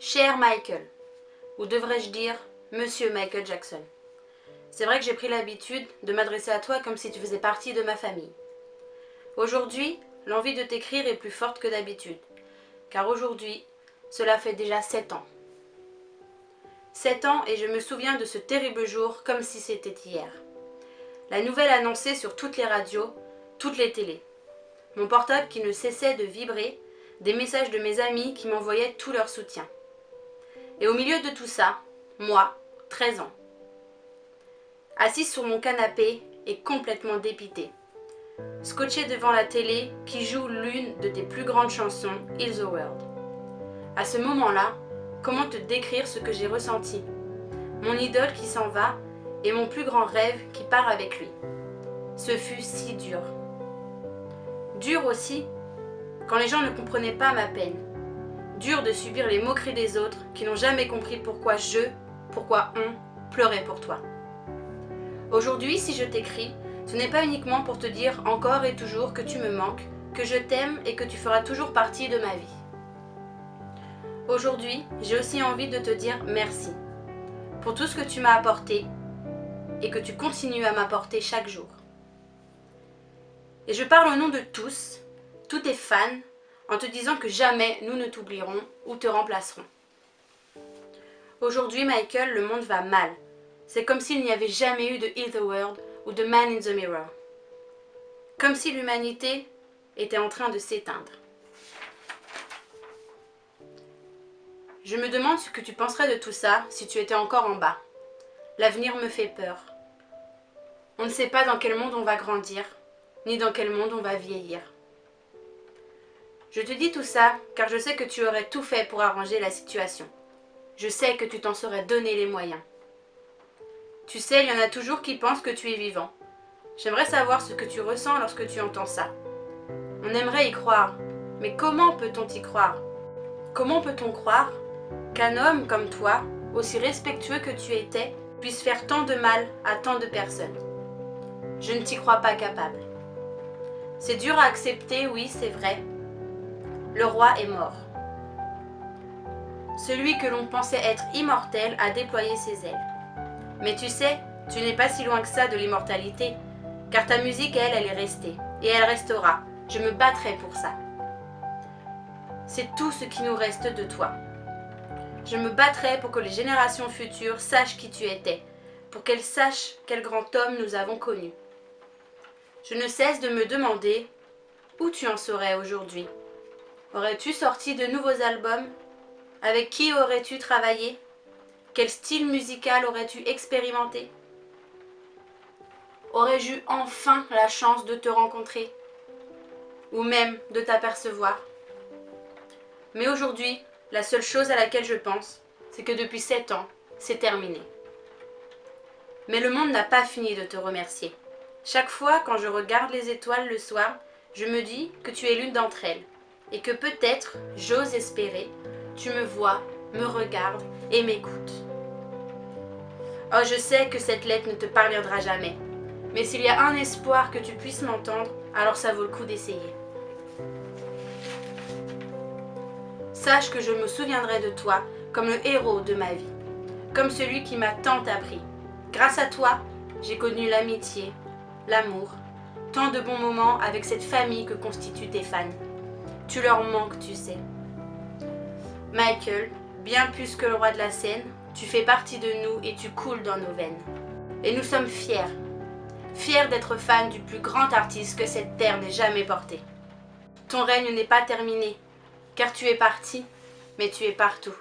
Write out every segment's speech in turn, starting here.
Cher Michael, ou devrais-je dire Monsieur Michael Jackson. C'est vrai que j'ai pris l'habitude de m'adresser à toi comme si tu faisais partie de ma famille. Aujourd'hui, l'envie de t'écrire est plus forte que d'habitude, car aujourd'hui, cela fait déjà 7 ans. 7 ans et je me souviens de ce terrible jour comme si c'était hier. La nouvelle annoncée sur toutes les radios, toutes les télés. Mon portable qui ne cessait de vibrer, des messages de mes amis qui m'envoyaient tout leur soutien. Et au milieu de tout ça, moi, 13 ans. Assise sur mon canapé et complètement dépitée. Scotchée devant la télé qui joue l'une de tes plus grandes chansons, Heal the World. À ce moment-là, comment te décrire ce que j'ai ressenti? Mon idole qui s'en va et mon plus grand rêve qui part avec lui. Ce fut si dur. Dur aussi quand les gens ne comprenaient pas ma peine. Dur de subir les moqueries des autres qui n'ont jamais compris pourquoi on pleurait pour toi. Aujourd'hui, si je t'écris, ce n'est pas uniquement pour te dire encore et toujours que tu me manques, que je t'aime et que tu feras toujours partie de ma vie. Aujourd'hui, j'ai aussi envie de te dire merci pour tout ce que tu m'as apporté et que tu continues à m'apporter chaque jour. Et je parle au nom de tous tes fans, en te disant que jamais nous ne t'oublierons ou te remplacerons. Aujourd'hui, Michael, le monde va mal. C'est comme s'il n'y avait jamais eu de Heal the World ou de Man in the Mirror. Comme si l'humanité était en train de s'éteindre. Je me demande ce que tu penserais de tout ça si tu étais encore en bas. L'avenir me fait peur. On ne sait pas dans quel monde on va grandir, ni dans quel monde on va vieillir. Je te dis tout ça car je sais que tu aurais tout fait pour arranger la situation. Je sais que tu t'en serais donné les moyens. Tu sais, il y en a toujours qui pensent que tu es vivant. J'aimerais savoir ce que tu ressens lorsque tu entends ça. On aimerait y croire, mais comment peut-on y croire? Comment peut-on croire qu'un homme comme toi, aussi respectueux que tu étais, puisse faire tant de mal à tant de personnes? Je ne t'y crois pas capable. C'est dur à accepter, oui, c'est vrai. Le roi est mort. Celui que l'on pensait être immortel a déployé ses ailes. Mais tu sais, tu n'es pas si loin que ça de l'immortalité, car ta musique, elle est restée, et elle restera. Je me battrai pour ça. C'est tout ce qui nous reste de toi. Je me battrai pour que les générations futures sachent qui tu étais, pour qu'elles sachent quel grand homme nous avons connu. Je ne cesse de me demander où tu en serais aujourd'hui. Aurais-tu sorti de nouveaux albums? Avec qui aurais-tu travaillé? Quel style musical aurais-tu expérimenté? Aurais-je eu enfin la chance de te rencontrer? Ou même de t'apercevoir? Mais aujourd'hui, la seule chose à laquelle je pense, c'est que depuis 7 ans, c'est terminé. Mais le monde n'a pas fini de te remercier. Chaque fois quand je regarde les étoiles le soir, je me dis que tu es l'une d'entre elles. Et que peut-être, j'ose espérer, tu me vois, me regardes et m'écoutes. Oh, je sais que cette lettre ne te parviendra jamais. Mais s'il y a un espoir que tu puisses m'entendre, alors ça vaut le coup d'essayer. Sache que je me souviendrai de toi comme le héros de ma vie, comme celui qui m'a tant appris. Grâce à toi, j'ai connu l'amitié, l'amour, tant de bons moments avec cette famille que constituent tes fans. Tu leur manques, tu sais. Michael, bien plus que le roi de la scène, tu fais partie de nous et tu coules dans nos veines. Et nous sommes fiers. Fiers d'être fans du plus grand artiste que cette terre n'ait jamais porté. Ton règne n'est pas terminé, car tu es parti, mais tu es partout.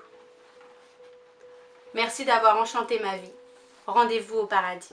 Merci d'avoir enchanté ma vie. Rendez-vous au paradis.